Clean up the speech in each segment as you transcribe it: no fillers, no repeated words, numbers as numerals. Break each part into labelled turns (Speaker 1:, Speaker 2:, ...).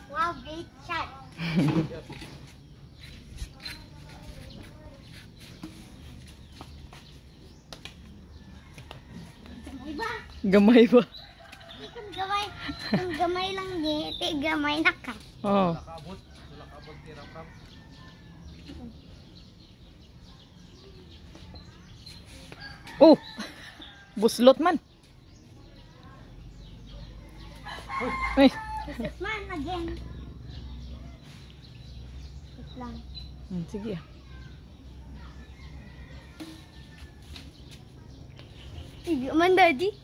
Speaker 1: Wow, great shot. Gamay ba?
Speaker 2: Gamay ba?
Speaker 1: Kung gamay lang niya, gamay na ka.
Speaker 2: Oo. Oh! Buslot man. Ay.
Speaker 1: Man, again. Wait lang.
Speaker 2: Sige.
Speaker 1: Sige man, daddy.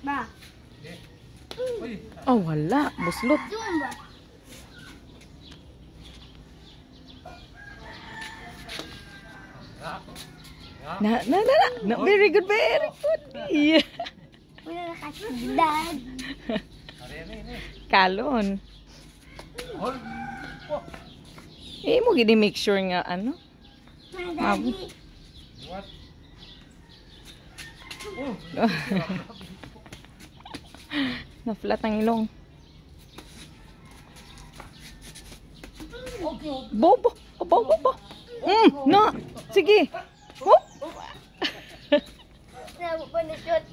Speaker 1: Ba?
Speaker 2: Oh, wala. Buslot.
Speaker 1: Zoom ba?
Speaker 2: Na. Very good, very good. Yeah.
Speaker 1: Wala na kasi dad.
Speaker 2: Kalon. Mo gini make sure nga ano.
Speaker 1: Daddy.
Speaker 2: Na flat ang ilong. Bobo. Bobo. No. Sige. Hop.
Speaker 1: Sabo pa na shot.